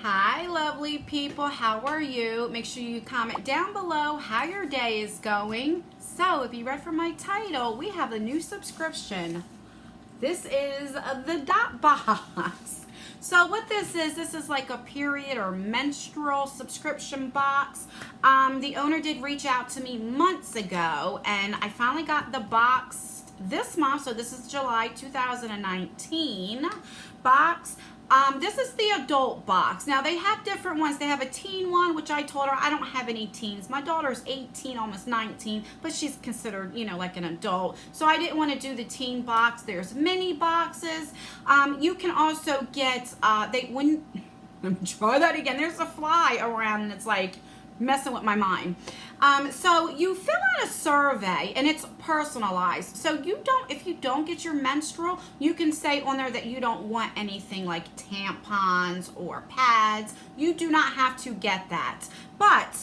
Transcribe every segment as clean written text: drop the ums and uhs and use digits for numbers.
Hi, lovely people. How are you? Make sure you comment down below how your day is going. So, if you read from my title, we have a new subscription. This is the DOT box. So what this is like a period or menstrual subscription box. The owner did reach out to me months ago, and I finally got the box this month. So this is July 2019 box. This is the adult box. Now they have different ones. They have a teen one, which I told her I don't have any teens. My daughter's 18, almost 19, but she's considered, you know, like an adult. So I didn't want to do the teen box. There's mini boxes. You can also get, let me try that again. There's a fly around and it's like messing with my mind. So you fill out a survey and it's personalized. So if you don't get your menstrual, you can say on there that you don't want anything like tampons or pads. You do not have to get that. But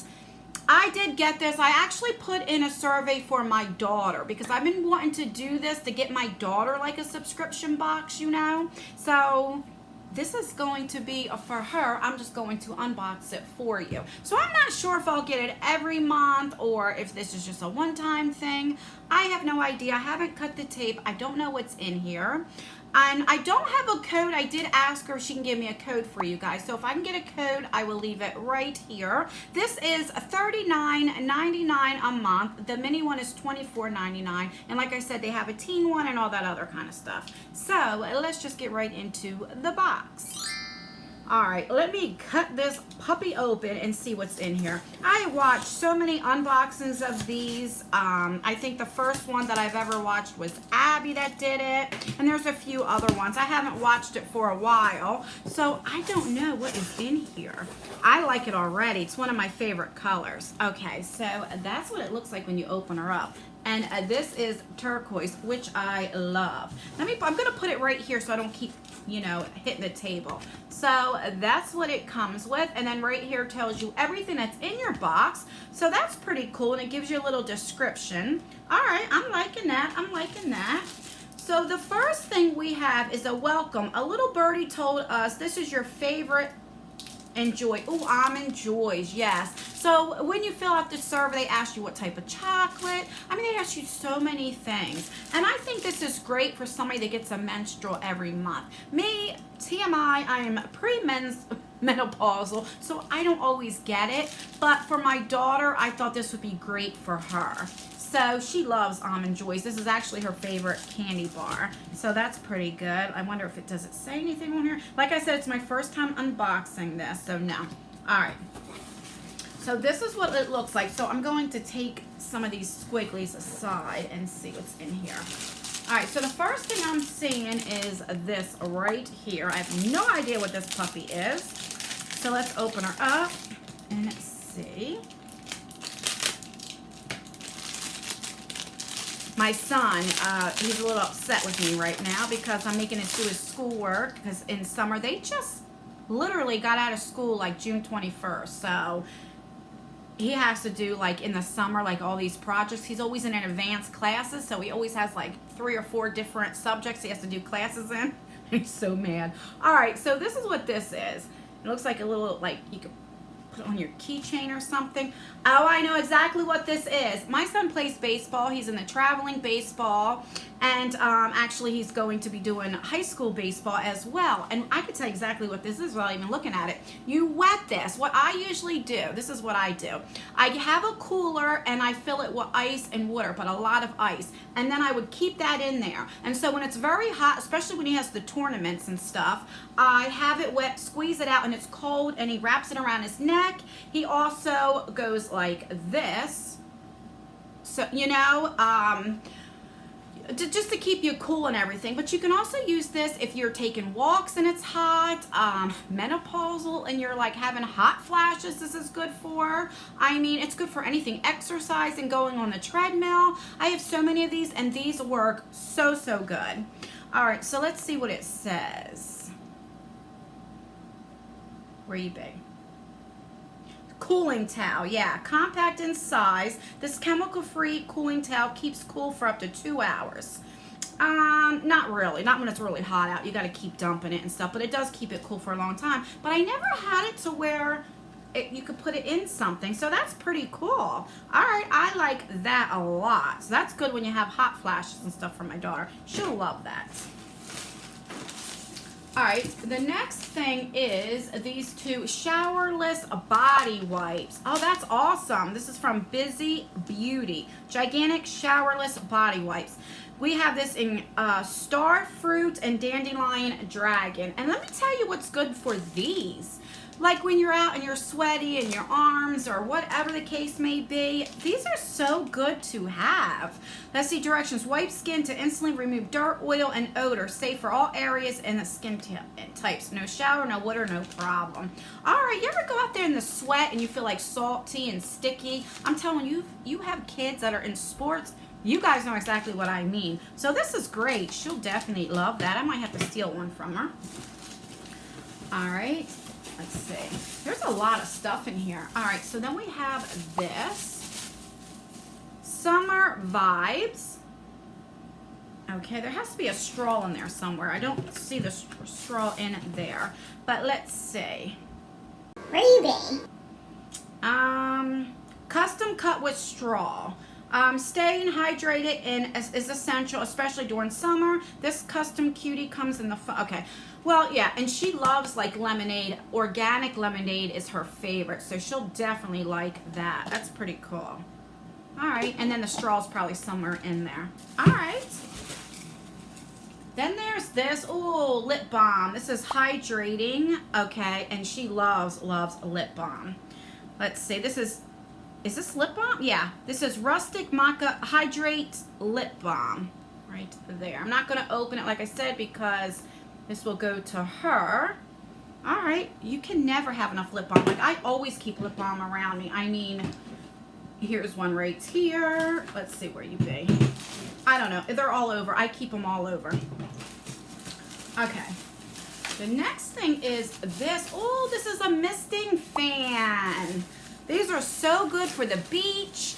I did get this. I actually put in a survey for my daughter because I've been wanting to do this to get my daughter like a subscription box, you know. So this is going to be for her. I'm just going to unbox it for you. So I'm not sure if I'll get it every month or if this is just a one-time thing. I have no idea. I haven't cut the tape. I don't know what's in here. And I don't have a code. I did ask her if she can give me a code for you guys. So if I can get a code, I will leave it right here. This is $39.99 a month. The mini one is $24.99. And like I said, they have a teen one and all that other kind of stuff. So let's just get right into the box. All right, let me cut this puppy open and see what's in here. I watched so many unboxings of these. I think the first one that I've ever watched was Abby that did it. And there's a few other ones. I haven't watched it for a while, so I don't know what is in here. I like it already. It's one of my favorite colors. Okay, so that's what it looks like when you open her up. And this is turquoise, which I love. I'm gonna put it right here so I don't keep, you know, hitting the table. So that's what it comes with. And then right here tells you everything that's in your box. So that's pretty cool. And it gives you a little description. All right, I'm liking that. I'm liking that. So the first thing we have is a welcome. A little birdie told us this is your favorite enjoy. Oh, almond joys, yes. So when you fill out the survey, they ask you what type of chocolate. I mean, they ask you so many things. And I think this is great for somebody that gets a menstrual every month. Me, TMI, I am pre-menopausal, so I don't always get it. But for my daughter, I thought this would be great for her. So she loves almond joys. This is actually her favorite candy bar. So that's pretty good. I wonder if does it say anything on here? Like I said, it's my first time unboxing this, so no. All right. So this is what it looks like. So I'm going to take some of these squigglies aside and see what's in here. All right, so the first thing I'm seeing is this right here. I have no idea what this puppy is. So let's open her up and see. My son, he's a little upset with me right now because I'm making it do his schoolwork because in summer they just literally got out of school like June 21st. So he has to do like in the summer like all these projects. He's always in advanced classes, so he always has like 3 or 4 different subjects he has to do classes in. He's so mad. All right, so this is what this is. It looks like a little, like you could put it on your keychain or something. Oh, I know exactly what this is. My son plays baseball. He's in the traveling baseball, and actually he's going to be doing high school baseball as well. And I could tell you exactly what this is without even looking at it. You wet this. What I usually do, this is what I do. I have a cooler and I fill it with ice and water, but a lot of ice. And then I would keep that in there. And so when it's very hot, especially when he has the tournaments and stuff, I have it wet, squeeze it out, and it's cold, and he wraps it around his neck. He also goes like this. So, you know, just to keep you cool and everything. But you can also use this if you're taking walks and it's hot, menopausal and you're like having hot flashes. This is good for. I mean, it's good for anything, exercising, going on the treadmill. I have so many of these and these work so good. All right, so let's see what it says. Where you be? Cooling towel, yeah, compact in size. This chemical-free cooling towel keeps cool for up to 2 hours. Not really. Not when it's really hot out. You got to keep dumping it and stuff, but it does keep it cool for a long time. But I never had it to where you could put it in something, so that's pretty cool. All right, I like that a lot. So that's good when you have hot flashes and stuff for my daughter. She'll love that. All right, the next thing is these two showerless body wipes. Oh, that's awesome. This is from Busy Beauty. Gigantic showerless body wipes. We have this in Star Fruit and Dandelion Dragon. And let me tell you what's good for these. Like when you're out and you're sweaty in your arms or whatever the case may be, these are so good to have. Let's see directions. Wipe skin to instantly remove dirt, oil, and odor. Safe for all areas and the skin types. No shower, no water, no problem. All right, you ever go out there in the sweat and you feel like salty and sticky? I'm telling you, you have kids that are in sports, you guys know exactly what I mean. So this is great. She'll definitely love that. I might have to steal one from her. All right. Let's see. There's a lot of stuff in here. All right, so then we have this. Summer Vibes. Okay, there has to be a straw in there somewhere. I don't see the straw in there. But let's see. Where you been? Custom cut with straw. Staying hydrated is essential, especially during summer. This custom cutie comes in the, okay. Well, yeah, and she loves like lemonade. Organic lemonade is her favorite, so she'll definitely like that. That's pretty cool. All right, and then the straw's probably somewhere in there. All right. Then there's this, oh, lip balm. This is hydrating, okay, and she loves lip balm. Let's see, this is this lip balm? Yeah, this is Rustic MAKA Hydrate Lip Balm right there. I'm not going to open it, like I said, because this will go to her. All right, you can never have enough lip balm. Like, I always keep lip balm around me. I mean, here's one right here. Let's see where you be. I don't know. They're all over. I keep them all over. Okay. The next thing is this. Oh, this is a misting fan. These are so good for the beach,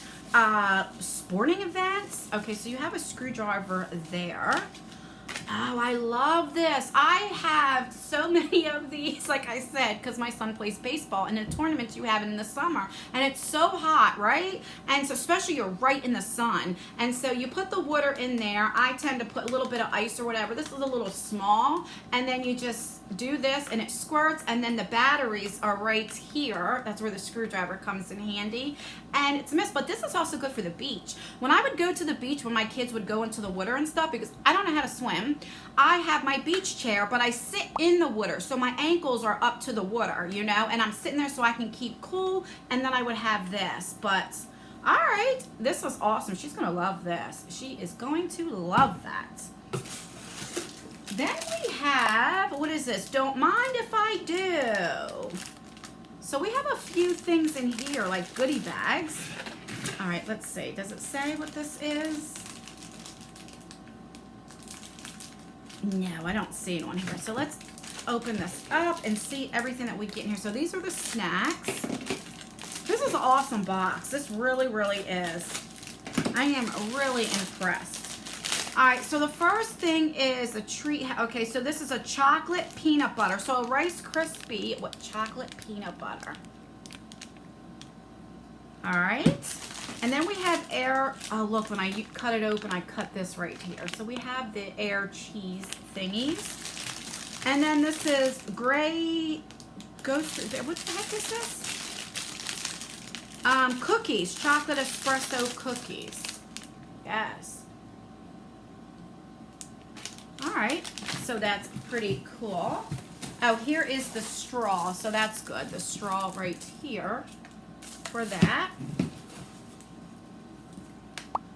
sporting events. Okay, so you have a screwdriver there. Oh, I love this. I have so many of these, like I said, because my son plays baseball, and the tournaments you have in the summer, and it's so hot, right? And so especially you're right in the sun, and so you put the water in there. I tend to put a little bit of ice or whatever. This is a little small, and then you just do this, and it squirts, and then the batteries are right here. That's where the screwdriver comes in handy, and it's mist. But this is also good for the beach. When I would go to the beach, when my kids would go into the water and stuff, because I don't know how to swim, I have my beach chair, but I sit in the water, so my ankles are up to the water, you know, and I'm sitting there so I can keep cool, and then I would have this. But all right, this is awesome. She's gonna love this. She is going to love that. Then we have, what is this? Don't mind if I do. So we have a few things in here, like goodie bags. All right, let's see. Does it say what this is? No, I don't see it on here. So let's open this up and see everything that we get in here. So these are the snacks. This is an awesome box. This really, really is. I am really impressed. All right, so the first thing is a treat. Okay, so this is a chocolate peanut butter. So a Rice Krispie with chocolate peanut butter. All right. And then we have air, oh look, when I cut it open, I cut this right here. So we have the air cheese thingies. And then this is gray ghost, what the heck is this? Cookies, chocolate espresso cookies. Yes. All right, so that's pretty cool. Oh, here is the straw, so that's good. The straw right here for that.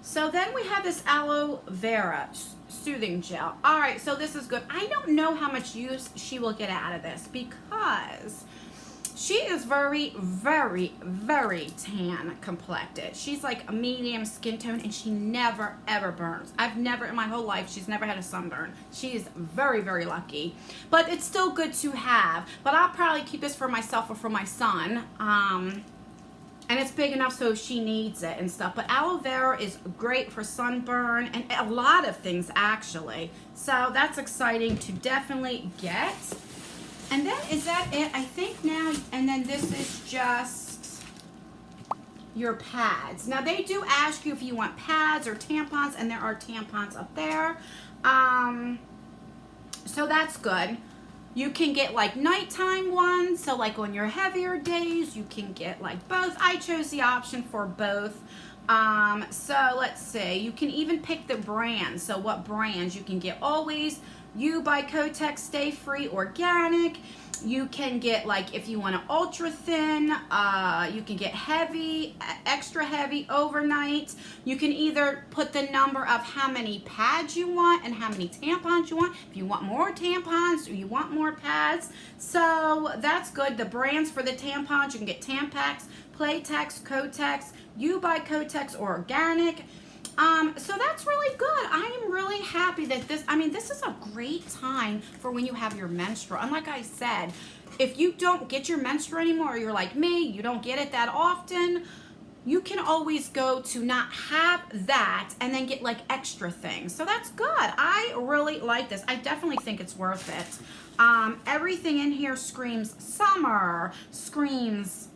So then we have this aloe vera soothing gel. All right, so this is good. I don't know how much use she will get out of this because she is very, very, very tan complected. She's like a medium skin tone, and she never, ever burns. I've never, in my whole life, she's never had a sunburn. She is very, very lucky. But it's still good to have. But I'll probably keep this for myself or for my son. and it's big enough so she needs it and stuff. But aloe vera is great for sunburn and a lot of things actually. So that's exciting to definitely get. And then is that it? I think now, and then this is just your pads. Now they do ask you if you want pads or tampons, and there are tampons up there. So that's good. You can get like nighttime ones, so like on your heavier days, you can get like both. I chose the option for both. So let's see, you can even pick the brand. So what brands you can get? Always You by Kotex Stay Free Organic. You can get, like, if you want an ultra thin, you can get heavy, extra heavy, overnight. You can either put the number of how many pads you want and how many tampons you want. If you want more tampons or you want more pads. So that's good. The brands for the tampons, you can get Tampax, Playtex, Kotex, You by Kotex Organic. So that's really good. I am really happy that this is a great time for when you have your menstrual. And like I said, if you don't get your menstrual anymore, or you're like me, you don't get it that often, you can always go to not have that and then get like extra things. So that's good. I really like this. I definitely think it's worth it. Everything in here screams summer, screams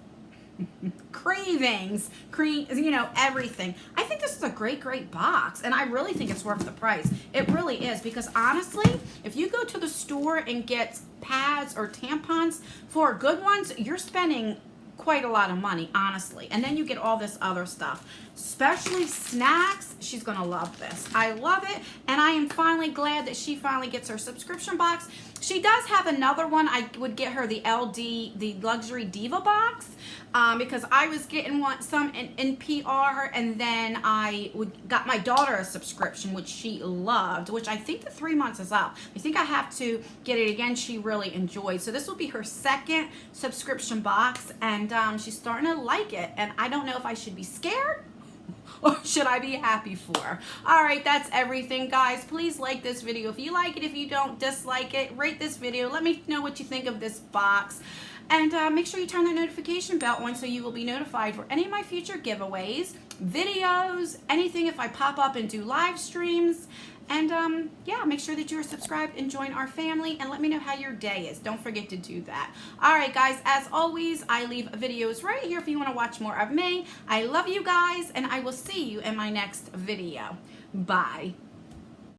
cravings, you know, everything. I think this is a great box, and I really think it's worth the price. It really is, because honestly, if you go to the store and get pads or tampons for good ones, you're spending quite a lot of money, honestly. And then you get all this other stuff, especially snacks. She's gonna love this. I love it, and I am finally glad that she finally gets her subscription box. She does have another one. I would get her the LD, the Luxury Diva box, because I was getting some in PR, and then I got my daughter a subscription, which she loved, which I think the 3 months is up. I think I have to get it again. She really enjoyed. So this will be her second subscription box, and she's starting to like it, and I don't know if I should be scared or should I be happy for her. All right, that's everything, guys. Please like this video if you like it. If you don't, dislike it. Rate this video. Let me know what you think of this box. And make sure you turn the notification bell on so you will be notified for any of my future giveaways, videos, anything if I pop up and do live streams. And yeah, make sure that you are subscribed and join our family, and let me know how your day is. Don't forget to do that. All right, guys, as always, I leave videos right here if you want to watch more of me. I love you guys, and I will see you in my next video. Bye.